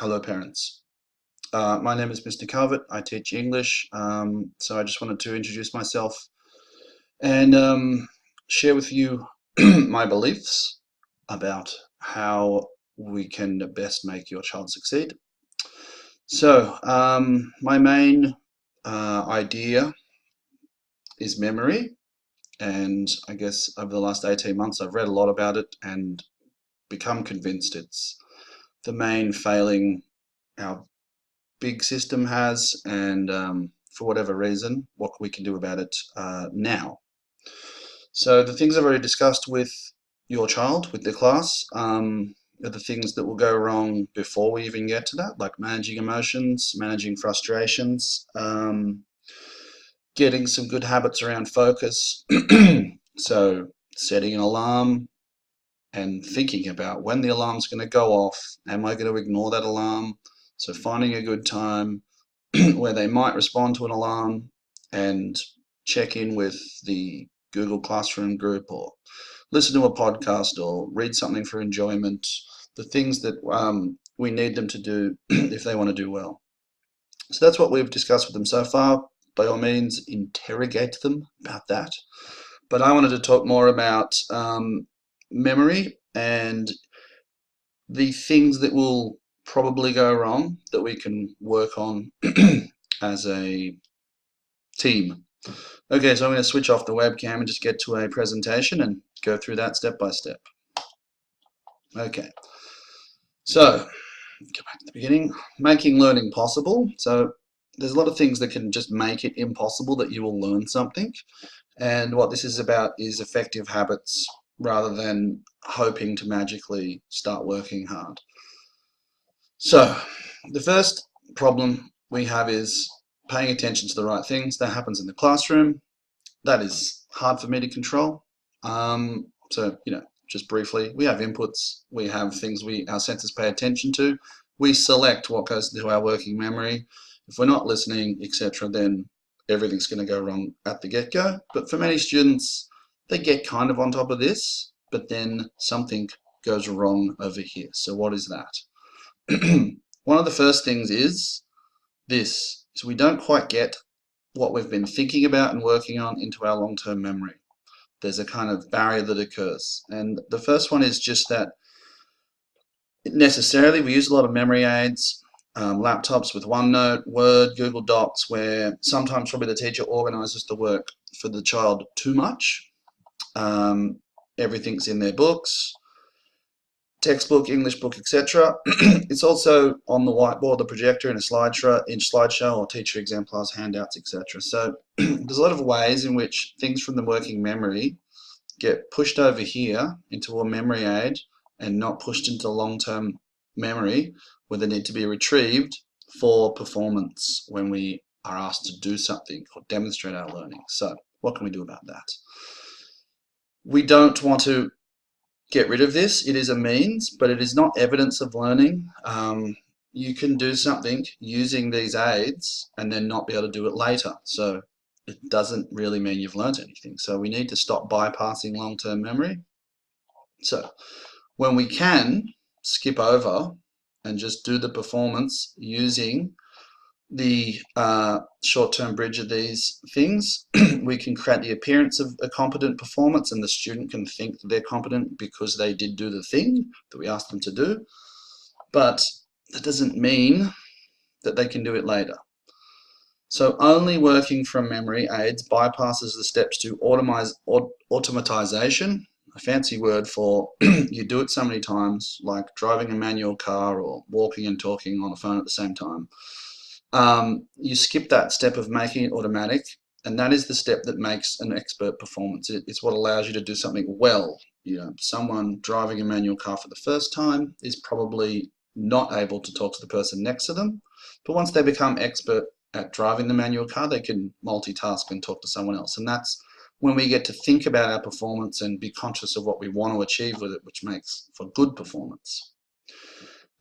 Hello, parents. My name is Mr. Calvert. I teach English, so I just wanted to introduce myself and share with you my beliefs about how we can best make your child succeed. So, my main idea is memory, and I guess over the last 18 months I've read a lot about it and become convinced it's the main failing our big system has, and for whatever reason, what we can do about it now. So the things I've already discussed with your child, with the class, are the things that will go wrong before we even get to that, like managing emotions, managing frustrations, getting some good habits around focus. So setting an alarm and thinking about when the alarm's going to go off. Am I going to ignore that alarm? So finding a good time where they might respond to an alarm and check in with the Google Classroom group or listen to a podcast or read something for enjoyment, the things that we need them to do if they want to do well. So that's what we've discussed with them so far. By all means, interrogate them about that. But I wanted to talk more about memory and the things that will probably go wrong that we can work on as a team. Okay, so I'm going to switch off the webcam and just get to a presentation and go through that step by step. Okay, so go back to the beginning. Making learning possible. So there's a lot of things that can just make it impossible that you will learn something. And what this is about is effective habits rather than hoping to magically start working hard. So the first problem we have is paying attention to the right things. That happens in the classroom. That is hard for me to control. So, just briefly, we have inputs, we have things our senses pay attention to. We select what goes into our working memory. If we're not listening, etc., then everything's going to go wrong at the get-go. But for many students, they get kind of on top of this, but then something goes wrong over here. So what is that? One of the first things is this. So we don't quite get what we've been thinking about and working on into our long-term memory. There's a kind of barrier that occurs. And the first one is just that necessarily we use a lot of memory aids, laptops with OneNote, Word, Google Docs, where sometimes probably the teacher organizes the work for the child too much. Everything's in their books, textbook, English book, etc. It's also on the whiteboard, the projector, in a slideshow or teacher exemplars, handouts, etc. So there's a lot of ways in which things from the working memory get pushed over here into a memory aid and not pushed into long-term memory where they need to be retrieved for performance when we are asked to do something or demonstrate our learning. So what can we do about that? We don't want to get rid of this. It is a means, but it is not evidence of learning. You can do something using these aids and then not be able to do it later. So it doesn't really mean you've learned anything. So we need to stop bypassing long-term memory. So when we can skip over and just do the performance using the short-term bridge of these things, we can create the appearance of a competent performance, and the student can think that they're competent because they did do the thing that we asked them to do. But that doesn't mean that they can do it later. So only working from memory aids bypasses the steps to automatization, a fancy word for you do it so many times, like driving a manual car or walking and talking on a phone at the same time. You skip that step of making it automatic, and that is the step that makes an expert performance. It's what allows you to do something well. Someone driving a manual car for the first time is probably not able to talk to the person next to them, but once they become expert at driving the manual car, they can multitask and talk to someone else, and that's when we get to think about our performance and be conscious of what we want to achieve with it, which makes for good performance.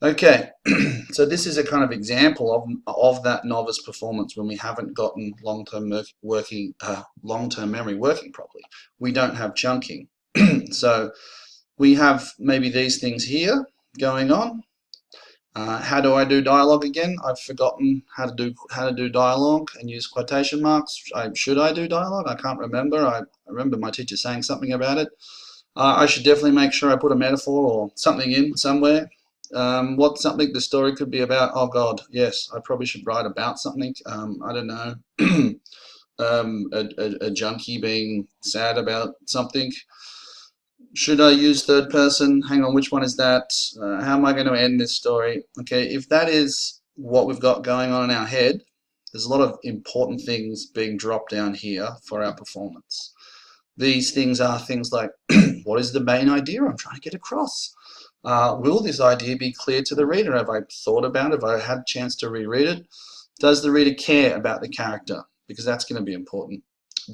Okay, so this is a kind of example of that novice performance when we haven't gotten long-term memory working properly. We don't have chunking. So we have maybe these things here going on, How do I do dialogue again? I've forgotten how to do dialogue and use quotation marks. Should I do dialogue? I can't remember. I remember my teacher saying something about it. I should definitely make sure I put a metaphor or something in somewhere. What something the story could be about? Oh God, yes, I probably should write about something. I don't know, a junkie being sad about something. Should I use third person? Hang on, which one is that? How am I going to end this story? Okay, if that is what we've got going on in our head, there's a lot of important things being dropped down here for our performance. These things are things like, what is the main idea I'm trying to get across? Will this idea be clear to the reader? Have I thought about it? Have I had a chance to reread it? Does the reader care about the character? Because that's going to be important.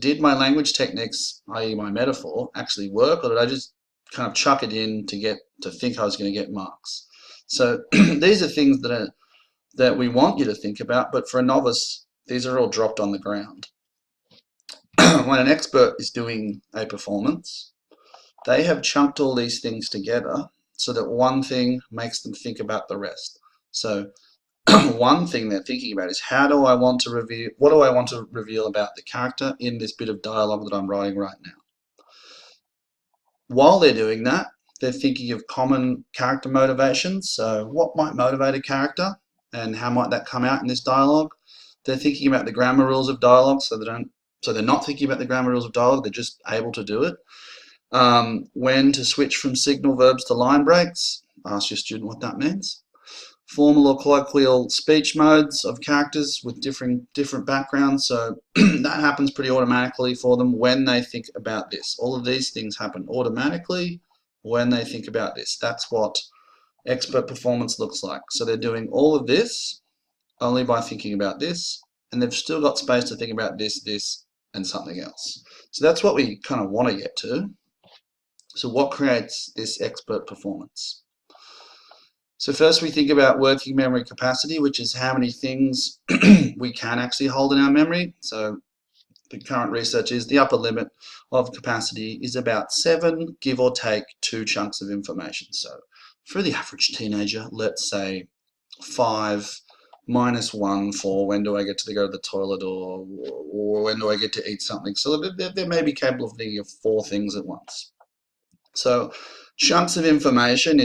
Did my language techniques, i.e. my metaphor, actually work, or did I just kind of chuck it in to think I was going to get marks? So these are things that we want you to think about, but for a novice, these are all dropped on the ground. When an expert is doing a performance, they have chunked all these things together so that one thing makes them think about the rest. So one thing they're thinking about is what do I want to reveal about the character in this bit of dialogue that I'm writing right now. While they're doing that, they're thinking of common character motivations. So what might motivate a character and how might that come out in this dialogue? They're thinking about the grammar rules of dialogue, so they're not thinking about the grammar rules of dialogue, they're just able to do it. When to switch from signal verbs to line breaks, ask your student what that means. Formal or colloquial speech modes of characters with different backgrounds, so that happens pretty automatically for them when they think about this. All of these things happen automatically when they think about this. That's what expert performance looks like. So they're doing all of this only by thinking about this, and they've still got space to think about this, and something else. So that's what we kind of want to get to. So what creates this expert performance? So first we think about working memory capacity, which is how many things we can actually hold in our memory. So the current research is the upper limit of capacity is about 7, give or take 2 chunks of information. So for the average teenager, let's say 5 minus 1 for when do I get to go to the toilet, or when do I get to eat something. So they may be capable of thinking of 4 things at once. So chunks of information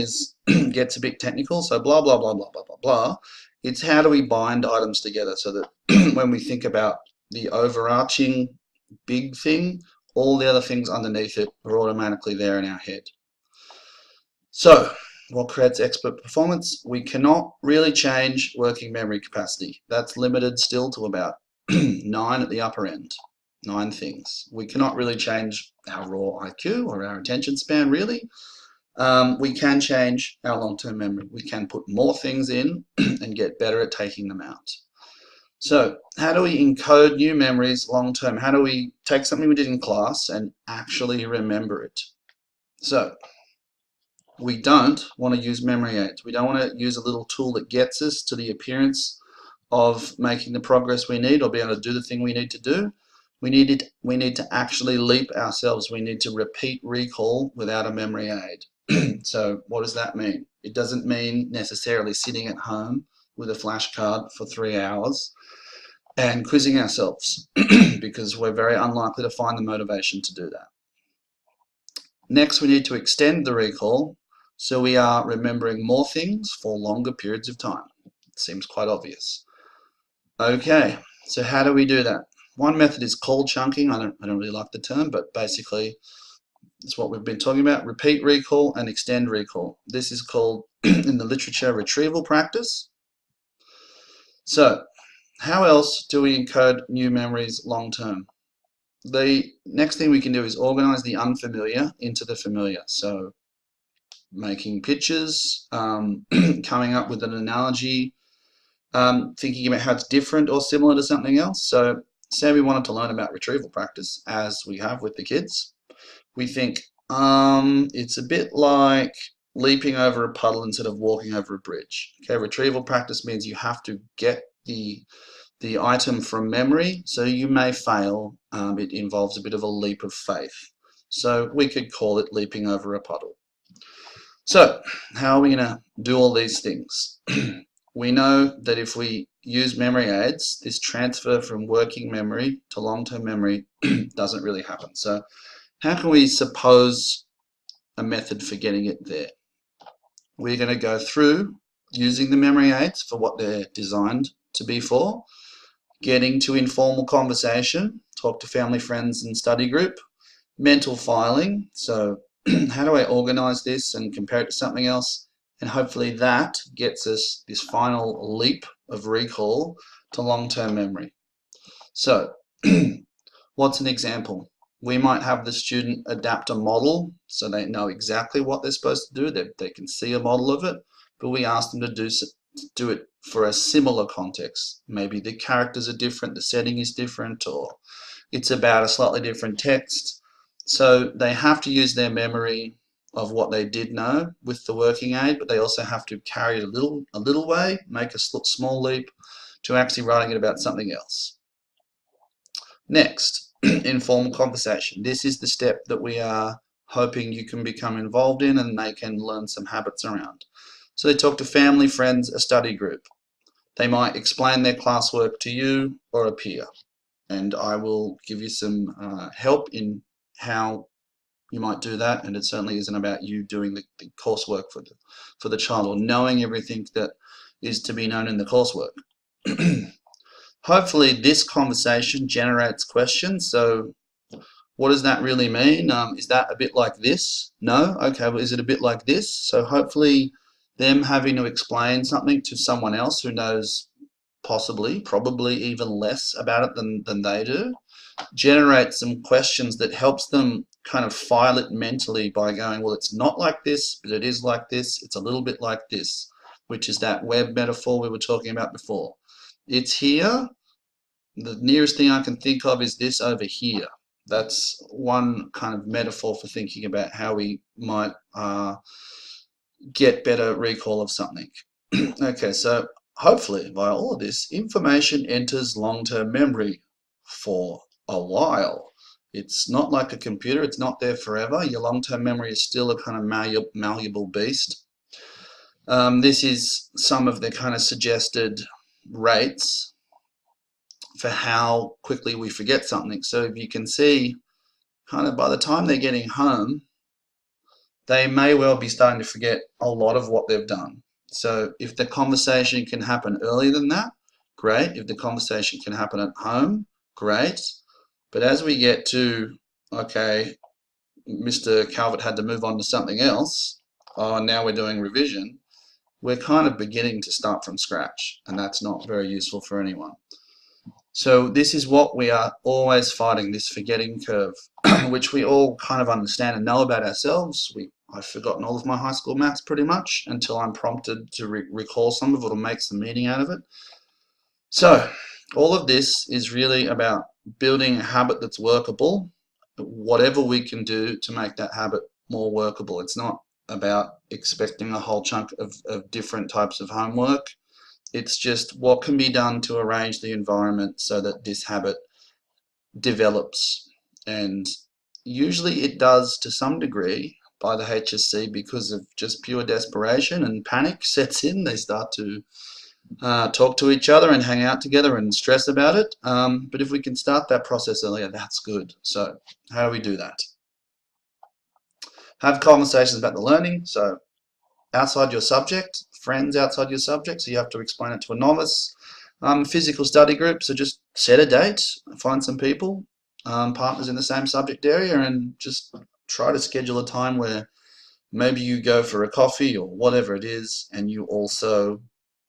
gets a bit technical, so blah, blah, blah, blah, blah, blah, blah. It's how do we bind items together so that when we think about the overarching big thing, all the other things underneath it are automatically there in our head. So what creates expert performance? We cannot really change working memory capacity. That's limited still to about 9 at the upper end. 9 things. We cannot really change our raw IQ or our attention span, really. We can change our long-term memory. We can put more things in and get better at taking them out. So how do we encode new memories long-term? How do we take something we did in class and actually remember it? So we don't want to use memory aids. We don't want to use a little tool that gets us to the appearance of making the progress we need or be able to do the thing we need to do. We need to actually leap ourselves. We need to repeat recall without a memory aid. So what does that mean? It doesn't mean necessarily sitting at home with a flashcard for 3 hours and quizzing ourselves because we're very unlikely to find the motivation to do that. Next, we need to extend the recall so we are remembering more things for longer periods of time. It seems quite obvious. Okay, so how do we do that? One method is call chunking. I don't really like the term, but basically it's what we've been talking about. Repeat recall and extend recall. This is called in the literature retrieval practice. So how else do we encode new memories long term? The next thing we can do is organize the unfamiliar into the familiar. So making pictures, coming up with an analogy, thinking about how it's different or similar to something else. So say we wanted to learn about retrieval practice, as we have with the kids. We think it's a bit like leaping over a puddle instead of walking over a bridge. Okay, retrieval practice means you have to get the item from memory, so you may fail. It involves a bit of a leap of faith. So we could call it leaping over a puddle. So, how are we going to do all these things? We know that if we use memory aids, this transfer from working memory to long-term memory doesn't really happen. So, how can we suppose a method for getting it there? We're going to go through using the memory aids for what they're designed to be for, getting to informal conversation, talk to family, friends, and study group, mental filing, so how do I organize this and compare it to something else? And hopefully that gets us this final leap of recall to long-term memory. So what's an example? We might have the student adapt a model so they know exactly what they're supposed to do. They can see a model of it, but we ask them to do it for a similar context. Maybe the characters are different, the setting is different, or it's about a slightly different text. So they have to use their memory of what they did know with the working aid, but they also have to carry it a little way, make a small leap to actually writing it about something else. Next, informal conversation. This is the step that we are hoping you can become involved in and they can learn some habits around. So they talk to family, friends, a study group. They might explain their classwork to you or a peer, and I will give you some help in how you might do that. And it certainly isn't about you doing the coursework for the child or knowing everything that is to be known in the coursework. Hopefully this conversation generates questions. So what does that really mean? Is that a bit like this? No? Okay, well, is it a bit like this? So hopefully them having to explain something to someone else who knows probably even less about it than they do, generate some questions that helps them kind of file it mentally by going, well, it's not like this, but it is like this. It's a little bit like this, which is that web metaphor we were talking about before. It's here. The nearest thing I can think of is this over here. That's one kind of metaphor for thinking about how we might get better recall of something. Okay, so hopefully via all of this, information enters long-term memory for a while. It's not like a computer, it's not there forever. Your long-term memory is still a kind of malleable beast. This is some of the kind of suggested rates for how quickly we forget something. So if you can see, kind of by the time they're getting home, they may well be starting to forget a lot of what they've done. So if the conversation can happen earlier than that, great. If the conversation can happen at home, great. But as we get to, okay, Mr. Calvert had to move on to something else, oh, now we're doing revision, we're kind of beginning to start from scratch, and that's not very useful for anyone. So this is what we are always fighting, this forgetting curve, which we all kind of understand and know about ourselves. I've forgotten all of my high school maths pretty much until I'm prompted to recall some of it or make some meaning out of it. So all of this is really about building a habit that's workable, whatever we can do to make that habit more workable. It's not about expecting a whole chunk of different types of homework. It's just what can be done to arrange the environment so that this habit develops. And usually it does to some degree by the HSC because of just pure desperation and panic sets in. They start to talk to each other and hang out together and stress about it. But if we can start that process earlier, that's good. So how do we do that? Have conversations about the learning. So outside your subject, friends outside your subject, so you have to explain it to a novice. Physical study group, so just set a date, find some people, partners in the same subject area, and just try to schedule a time where maybe you go for a coffee or whatever it is, and you also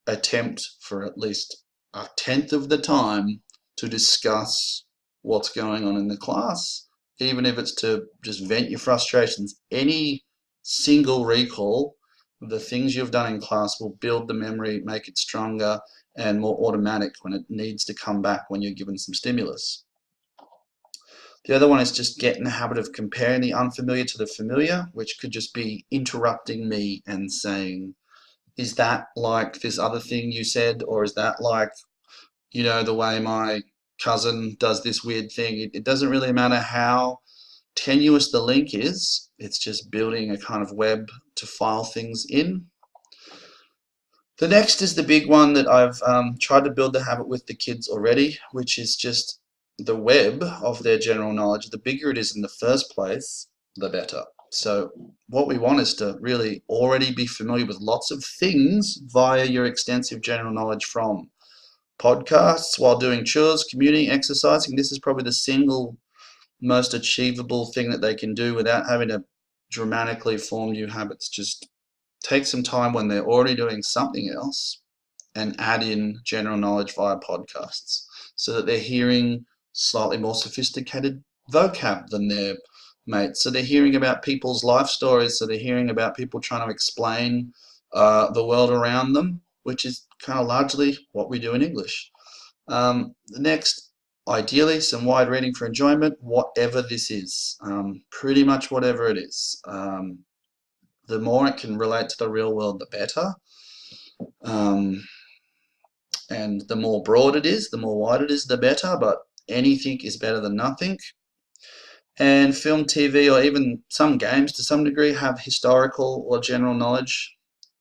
attempt for at least 1/10 of the time to discuss what's going on in the class, even if it's to just vent your frustrations. Any single recall of the things you've done in class will build the memory, make it stronger and more automatic when it needs to come back when you're given some stimulus. The other one is just get in the habit of comparing the unfamiliar to the familiar, which could just be interrupting me and saying, is that like this other thing you said, or is that like, you know, the way my cousin does this weird thing? It doesn't really matter how tenuous the link is, it's just building a kind of web to file things in. The next is the big one that I've tried to build the habit with the kids already, which is just the web of their general knowledge. The bigger it is in the first place, the better. So what we want is to really already be familiar with lots of things via your extensive general knowledge from podcasts while doing chores, commuting, exercising. This is probably the single most achievable thing that they can do without having to dramatically form new habits. Just take some time when they're already doing something else and add in general knowledge via podcasts so that they're hearing slightly more sophisticated vocab than their mates. So they're hearing about people's life stories, so they're hearing about people trying to explain the world around them, which is kind of largely what we do in English. The next, ideally, some wide reading for enjoyment, whatever this is, pretty much whatever it is. The more it can relate to the real world, the better. And the more broad it is, the more wide it is, the better, but anything is better than nothing. And film, TV, or even some games to some degree have historical or general knowledge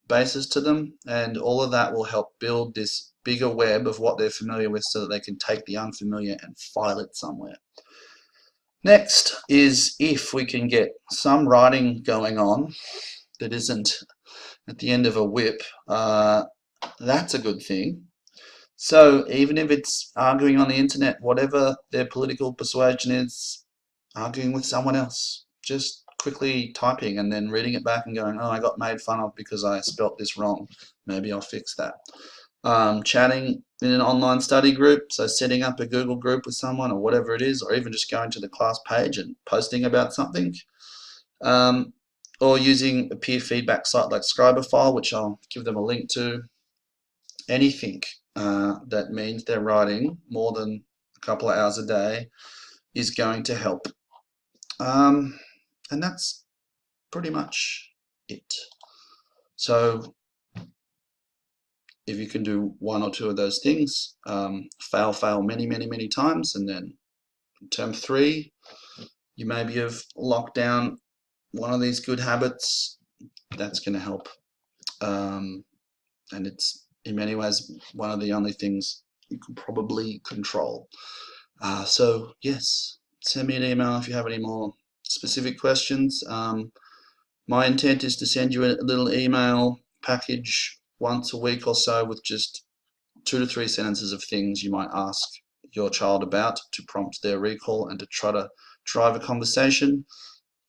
basis to them, and all of that will help build this bigger web of what they're familiar with so that they can take the unfamiliar and file it somewhere. Next is if we can get some writing going on that isn't at the end of a whip, that's a good thing. So even if it's arguing on the internet, whatever their political persuasion is, arguing with someone else, just quickly typing and then reading it back and going, oh, I got made fun of because I spelt this wrong. Maybe I'll fix that. Chatting in an online study group, so setting up a Google group with someone or whatever it is, or even just going to the class page and posting about something. Or using a peer feedback site like Scriberfile, which I'll give them a link to. Anything that means they're writing more than a couple of hours a day is going to help. And that's pretty much it. So if you can do one or two of those things, fail many times, and then in term 3, you maybe have locked down one of these good habits, that's going to help. And it's in many ways one of the only things you can probably control. So yes, send me an email if you have any more specific questions. My intent is to send you a little email package once a week or so with just 2 to 3 sentences of things you might ask your child about to prompt their recall and to try to drive a conversation.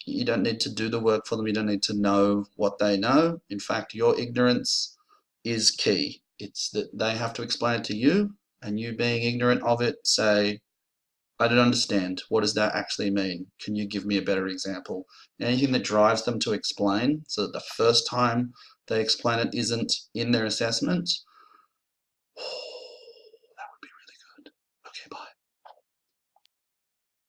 You don't need to do the work for them. You don't need to know what they know. In fact, your ignorance is key. It's that they have to explain it to you, and you being ignorant of it, say, I don't understand. What does that actually mean? Can you give me a better example? Anything that drives them to explain so that the first time they explain it isn't in their assessment,